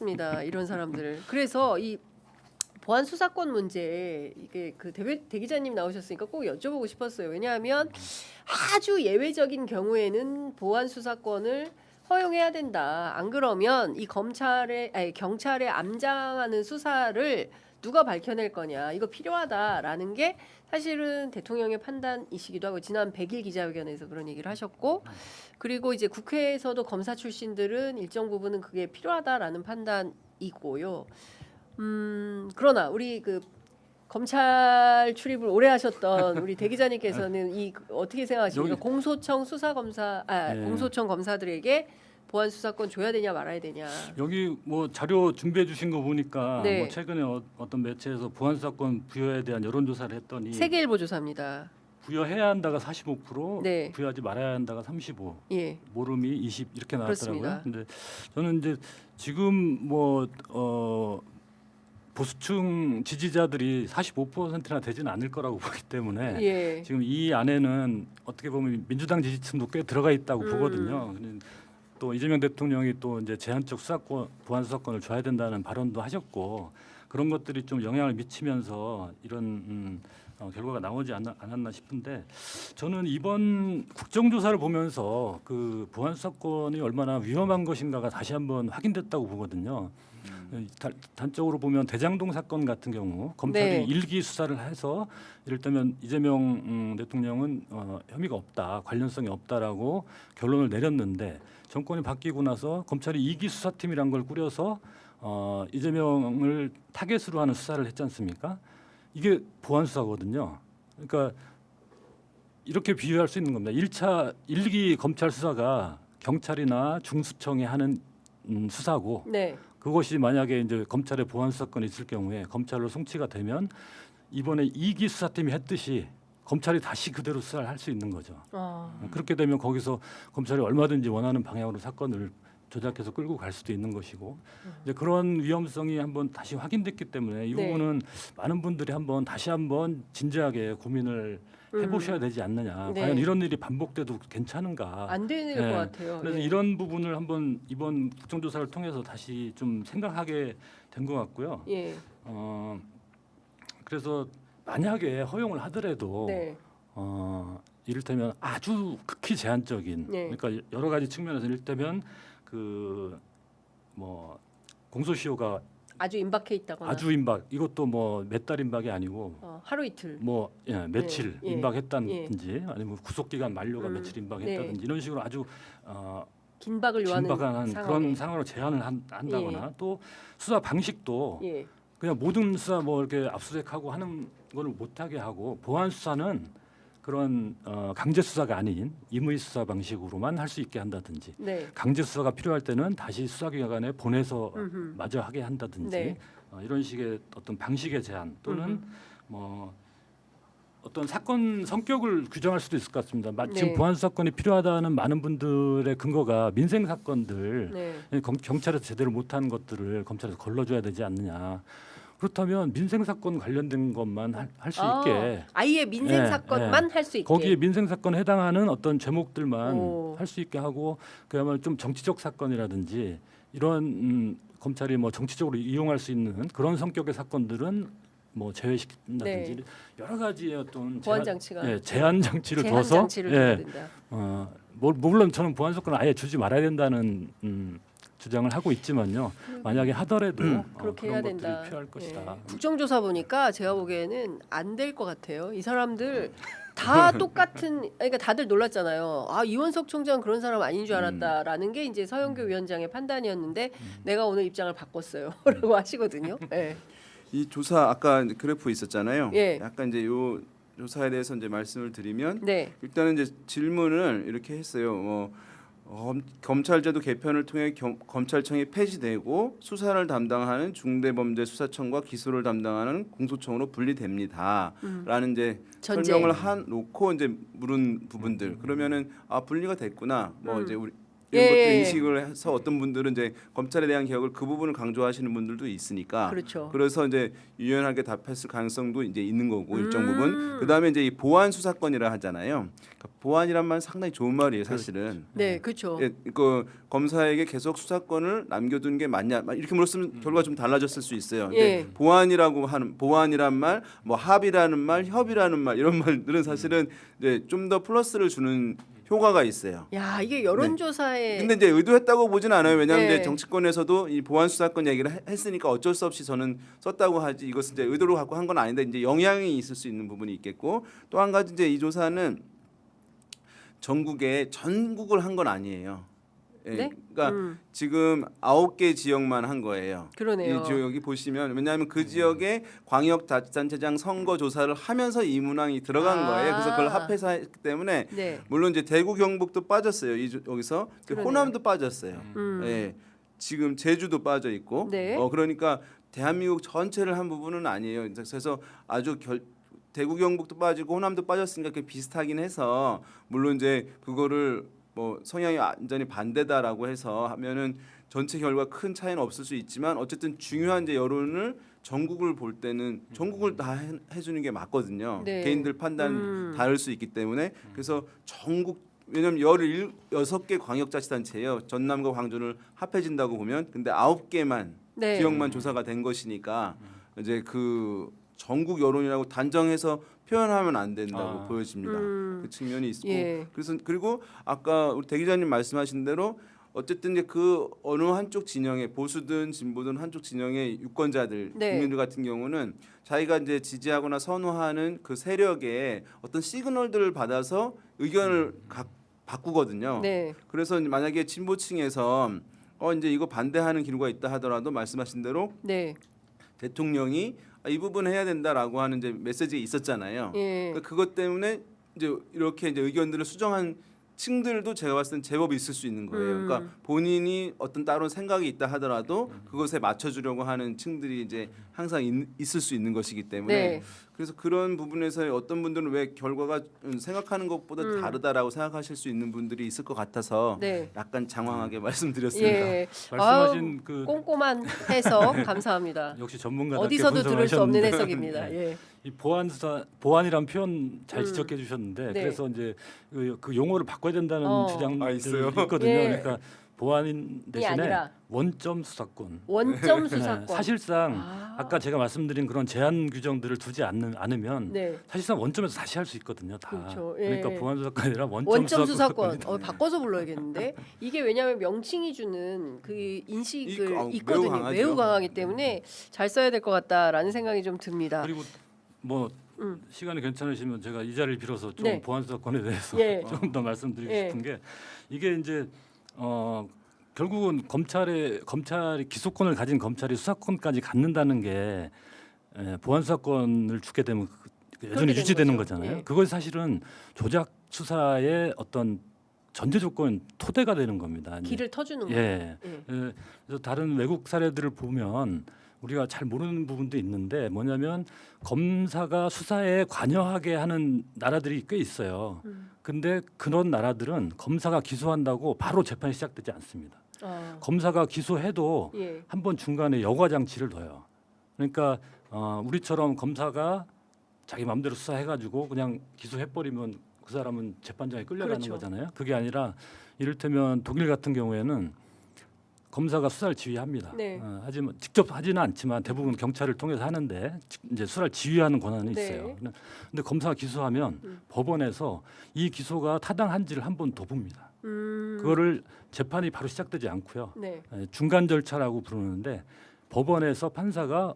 봤습니다. 이런 사람들을. 그래서 이 보안 수사권 문제 이게 그 대 기자님 나오셨으니까 꼭 여쭤보고 싶었어요. 왜냐하면 아주 예외적인 경우에는 보안 수사권을 허용해야 된다. 안 그러면 이 경찰에 암장하는 수사를 누가 밝혀낼 거냐. 이거 필요하다라는 게 사실은 대통령의 판단이시기도 하고 지난 100일 기자회견에서 그런 얘기를 하셨고 그리고 이제 국회에서도 검사 출신들은 일정 부분은 그게 필요하다라는 판단이고요. 그러나 우리 그 검찰 출입을 오래 하셨던 우리 대 기자님께서는 이 어떻게 생각하십니까? 여기- 공소청 수사검사, 네. 공소청 검사들에게 보안 수사권 줘야 되냐 말아야 되냐. 여기 뭐 자료 준비해 주신 거 보니까 네. 뭐 최근에 어떤 매체에서 보안 수사권 부여에 대한 여론조사를 했더니 세계일보 조사입니다. 부여해야 한다가 45%, 네. 부여하지 말아야 한다가 35, 예, 모름이 20 이렇게 나왔더라고요. 그렇습니다. 근데 저는 이제 지금 뭐 보수층 지지자들이 45%나 되지는 않을 거라고 보기 때문에 예, 지금 이 안에는 어떻게 보면 민주당 지지층도 꽤 들어가 있다고 보거든요. 근데 또 이재명 대통령이 또 이제 제한적 수사권, 보안 수사권을 줘야 된다는 발언도 하셨고 그런 것들이 좀 영향을 미치면서 이런 결과가 나오지 않았나 싶은데 저는 이번 국정조사를 보면서 그 보안 수사권이 얼마나 위험한 것인가가 다시 한번 확인됐다고 보거든요. 단적으로 보면 대장동 사건 같은 경우 검찰이 네. 일기 수사를 해서 이를테면 이재명 대통령은 혐의가 없다, 관련성이 없다라고 결론을 내렸는데 정권이 바뀌고 나서 검찰이 이기 수사팀이란 걸 꾸려서 이재명을 타겟으로 하는 수사를 했지 않습니까? 이게 보안 수사거든요. 그러니까 이렇게 비유할 수 있는 겁니다. 1기 검찰 수사가 경찰이나 중수청이 하는 수사고 네, 그것이 만약에 이제 검찰의 보안 수사권이 있을 경우에 검찰로 송치가 되면 이번에 2기 수사팀이 했듯이 검찰이 다시 그대로 수사를 할 수 있는 거죠. 그렇게 되면 거기서 검찰이 얼마든지 원하는 방향으로 사건을 조작해서 끌고 갈 수도 있는 것이고 이제 그런 위험성이 한번 다시 확인됐기 때문에 이 네. 부분은 많은 분들이 다시 한번 진지하게 고민을 해보셔야 되지 않느냐. 네. 과연 이런 일이 반복돼도 괜찮은가. 안 되는 네. 것 같아요. 그래서 예. 이런 부분을 한번 이번 국정조사를 통해서 다시 좀 생각하게 된 것 같고요. 예, 그래서 만약에 허용을 하더라도 네, 이를테면 아주 극히 제한적인 네. 그러니까 여러 가지 측면에서 이를테면 그 뭐 공소시효가 아주 임박해 있다거나 아주 임박 이것도 뭐 몇 달 임박이 아니고 하루 이틀. 뭐 며칠 예. 임박했다든지 아니면 구속 기간 만료가 며칠 임박했다든지 네. 이런 식으로 아주 긴박을 요하는 긴박한 상황에. 그런 상황으로 제한을 한다거나 또 수사 방식도 예, 그냥 모든 수사 뭐 이렇게 압수수색하고 하는 걸 못하게 하고 보안 수사는 그런 강제 수사가 아닌 임의 수사 방식으로만 할 수 있게 한다든지 네, 강제 수사가 필요할 때는 다시 수사기관에 보내서 음흠. 마저 하게 한다든지 네. 이런 식의 어떤 방식의 제한 또는 뭐 어떤 사건 성격을 규정할 수도 있을 것 같습니다. 지금 네. 보안 수사권이 필요하다는 많은 분들의 근거가 민생 사건들 네. 경찰에서 제대로 못한 것들을 검찰에서 걸러줘야 되지 않느냐. 그렇다면 민생 사건 관련된 것만 할 수 있게 아예 민생 예, 사건만 할 수 있게. 거기에 민생 사건에 해당하는 어떤 제목들만 오. 할 수 있게 하고 그야말로 좀 정치적 사건이라든지 이런 검찰이 뭐 정치적으로 이용할 수 있는 그런 성격의 사건들은 뭐 제외시킨다든지 네. 여러 가지의 어떤 보안 장치가 제한 장치를 제한 둬서 장치를 둬야 된다. 물론 저는 보안 수사권을 아예 주지 말아야 된다는 주장을 하고 있지만요. 만약에 하더라도 그렇게 그런 해야 것들이 된다. 필요할 것이다. 예. 국정조사 보니까 제가 보기에는 안 될 것 같아요. 이 사람들 다 똑같은, 그러니까 다들 놀랐잖아요. 아, 이원석 총장 그런 사람 아닌 줄 알았다라는 게 이제 서영교 위원장의 판단이었는데 내가 오늘 입장을 바꿨어요라고 하시거든요. 예. 이 조사 아까 그래프 있었잖아요. 예. 약간 이제 요 조사에 대해서 이제 말씀을 드리면 네, 일단은 이제 질문을 이렇게 했어요. 검찰제도 개편을 통해 검찰청이 폐지되고 수사를 담당하는 중대범죄수사청과 기소를 담당하는 공소청으로 분리됩니다.라는 이제 전제. 설명을 놓고 이제 물은 부분들 그러면은 분리가 됐구나. 뭐 이제 우리 이런 예, 것들 예. 인식을 해서 어떤 분들은 이제 검찰에 대한 개혁을 그 부분을 강조하시는 분들도 있으니까 그렇죠. 그래서 이제 유연하게 답했을 가능성도 이제 있는 거고 일정 부분. 그다음에 이제 이 보안 수사권이라 하잖아요. 그러니까 보안이란 말 상당히 좋은 말이에요, 사실은. 네, 그렇죠. 예, 그 검사에게 계속 수사권을 남겨두는 게 맞냐 이렇게 물었으면 결과가 좀 달라졌을 수 있어요. 근데 예. 보안이란 말, 뭐 합의라는 말, 협의라는 말 이런 말들은 사실은 이제 좀 더 플러스를 주는 효과가 있어요. 야, 이게 여론조사에 근데 이제 의도했다고 보진 않아요. 왜냐하면 네. 이제 정치권에서도 이 보안 수사권 얘기를 했으니까 어쩔 수 없이 저는 썼다고 하지 이것은 이제 의도로 갖고 한 건 아닌데 이제 영향이 있을 수 있는 부분이 있겠고 또 한 가지 이제 이 조사는 전국을 한 건 아니에요. 예, 네? 그러니까 지금 9개 지역만 한 거예요. 그러네요. 이 지역이 보시면 왜냐하면 그 지역에 광역자치단체장 선거 조사를 하면서 이 문항이 들어간 거예요. 그래서 그걸 합해서 했기 때문에 네. 물론 이제 대구 경북도 빠졌어요. 여기서 그러네요. 호남도 빠졌어요. 예, 지금 제주도 빠져 있고 네. 그러니까 대한민국 전체를 한 부분은 아니에요. 그래서 아주 대구 경북도 빠지고 호남도 빠졌으니까 그게 비슷하긴 해서 물론 이제 그거를 뭐 성향이 완전히 반대다라고 해서 하면은 전체 결과 큰 차이는 없을 수 있지만 어쨌든 중요한 이제 여론을 전국을 볼 때는 전국을 다 해주는 게 맞거든요. 네. 개인들 판단 다를 수 있기 때문에 그래서 전국 왜냐면 16개 광역자치단체예요. 전남과 광주를 합해진다고 보면 근데 9개만 네. 지역만 조사가 된 것이니까 이제 그 전국 여론이라고 단정해서 표현하면 안 된다고 보여집니다. 그 측면이 있고 예. 그래서 그리고 아까 우리 대 기자님 말씀하신 대로 어쨌든 이제 그 어느 한쪽 진영의 보수든 진보든 한쪽 진영의 유권자들 네. 국민들 같은 경우는 자기가 이제 지지하거나 선호하는 그 세력의 어떤 시그널들을 받아서 의견을 바꾸거든요. 네. 그래서 만약에 진보층에서 이제 이거 반대하는 기류가 있다 하더라도 말씀하신 대로 네. 대통령이 이 부분 해야 된다라고 하는 이제 메시지가 있었잖아요. 예. 그러니까 그것 때문에 이제 이렇게 이제 의견들을 수정한 층들도 제가 봤을 땐 제법 있을 수 있는 거예요. 그러니까 본인이 어떤 다른 생각이 있다 하더라도 그것에 맞춰주려고 하는 층들이 이제 항상 있을 수 있는 것이기 때문에 네. 그래서 그런 부분에서 어떤 분들은 왜 결과가 생각하는 것보다 다르다라고 생각하실 수 있는 분들이 있을 것 같아서 네. 약간 장황하게 말씀드렸습니다. 예. 말씀하신 아우, 그 꼼꼼한 해석 감사합니다. 역시 전문가답게 어디서도 들을 수 없는 분석하셨는데 해석입니다. 예. 이 보안이란 표현 잘 지적해 주셨는데 네. 그래서 이제 그 용어를 바꿔야 된다는 주장들이 있어요? 있거든요. 예. 그러니까 보안 대신에 아니라 원점 수사권. 원점 네, 수사권. 사실상 아까 제가 말씀드린 그런 제한 규정들을 두지 않으면 네. 사실상 원점에서 다시 할 수 있거든요. 다. 그렇죠. 예. 그러니까 보안 수사권이 아니라 원점 수사권. 수사권. 바꿔서 불러야겠는데 이게 왜냐하면 명칭이 주는 그 인식을 매우 있거든요. 강하죠. 매우 강하기 때문에 잘 써야 될 것 같다라는 생각이 좀 듭니다. 그리고 뭐 시간이 괜찮으시면 제가 이 자리를 빌어서 좀 네. 보안 수사권에 대해서 예. 좀 더 말씀드리고 예. 싶은 게 이게 이제 결국은 검찰이 기소권을 가진 검찰이 수사권까지 갖는다는 게 보안 수사권을 주게 되면 여전히 되는 유지되는 거죠. 거잖아요. 예. 그것이 사실은 조작 수사의 어떤 전제 조건 토대가 되는 겁니다. 길을 터주는 거예요. 예. 예. 그래서 다른 외국 사례들을 보면 우리가 잘 모르는 부분도 있는데 뭐냐면 검사가 수사에 관여하게 하는 나라들이 꽤 있어요. 근데 그런 나라들은 검사가 기소한다고 바로 재판이 시작되지 않습니다. 검사가 기소해도 예. 한 번 중간에 여과 장치를 둬요. 그러니까 우리처럼 검사가 자기 마음대로 수사해가지고 그냥 기소해버리면 그 사람은 재판장에 끌려가는 그렇죠. 거잖아요. 그게 아니라 이를테면 독일 같은 경우에는 검사가 수사를 지휘합니다. 네. 하지만 직접 하지는 않지만 대부분 경찰을 통해서 하는데 이제 수사를 지휘하는 권한이 네. 있어요. 근데 검사가 기소하면 법원에서 이 기소가 타당한지를 한 번 더 봅니다. 그거를 재판이 바로 시작되지 않고요. 네. 중간 절차라고 부르는데 법원에서 판사가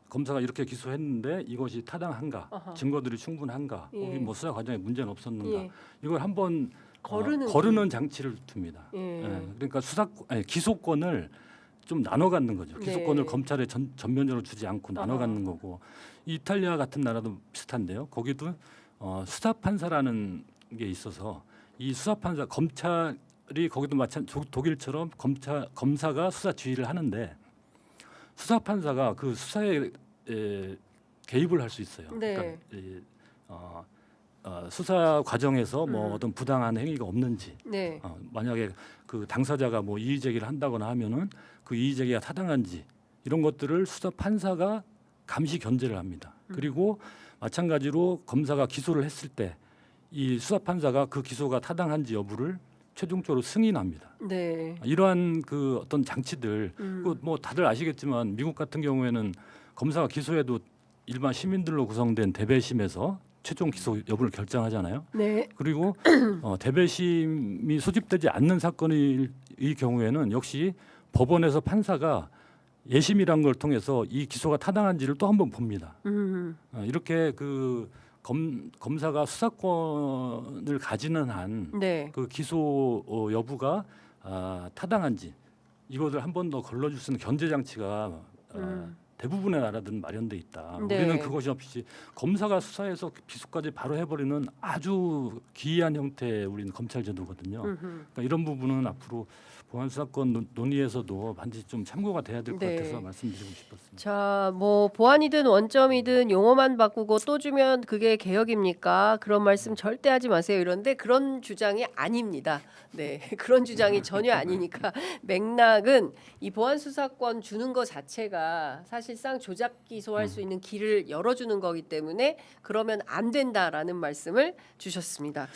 검사가 이렇게 기소했는데 이것이 타당한가, 아하. 증거들이 충분한가, 예. 혹은 뭐 수사 과정에 문제는 없었는가, 예. 이걸 한번 거르는 장치를 둡니다. 예. 그러니까 기소권을 좀 나눠 갖는 거죠. 기소권을 네. 검찰에 전면적으로 주지 않고 나눠 아하. 갖는 거고 이탈리아 같은 나라도 비슷한데요. 거기도 수사 판사라는 게 있어서 이 수사 판사 검찰이 거기도 독일처럼 검사가 수사 지휘를 하는데 수사 판사가 그 수사에 개입을 할 수 있어요. 네. 그러니까 수사 과정에서 뭐 어떤 부당한 행위가 없는지 네. 만약에 그 당사자가 뭐 이의 제기를 한다거나 하면은 그 이의 제기가 타당한지 이런 것들을 수사 판사가 감시 견제를 합니다. 그리고 마찬가지로 검사가 기소를 했을 때 이 수사 판사가 그 기소가 타당한지 여부를 최종적으로 승인합니다. 네. 이러한 그 어떤 장치들 그뭐 다들 아시겠지만 미국 같은 경우에는 검사가 기소해도 일반 시민들로 구성된 대배심에서 최종 기소 여부를 결정하잖아요. 네. 그리고 대배심이 소집되지 않는 사건의 경우에는 역시 법원에서 판사가 예심이란 걸 통해서 이 기소가 타당한지를 또 한 번 봅니다. 이렇게 그 검사가 수사권을 가지는 한 네. 그 기소 여부가 타당한지 이것을 한 번 더 걸러줄 수 있는 견제 장치가 대부분의 나라들은 마련돼 있다. 네. 우리는 그것이 없이 검사가 수사해서 기소까지 바로 해버리는 아주 기이한 형태의 우리는 검찰 제도거든요. 그러니까 이런 부분은 앞으로 보안 수사권 논의에서도 반드시 좀 참고가 돼야 될 것 네. 같아서 말씀드리고 싶었습니다. 자, 뭐 보안이든 원점이든 용어만 바꾸고 또 주면 그게 개혁입니까? 그런 말씀 절대 하지 마세요. 이런데 그런 주장이 아닙니다. 네, 그런 주장이 전혀 아니니까 맥락은 이 보안 수사권 주는 것 자체가 사실상 조작 기소할 수 있는 길을 열어주는 거기 때문에 그러면 안 된다라는 말씀을 주셨습니다.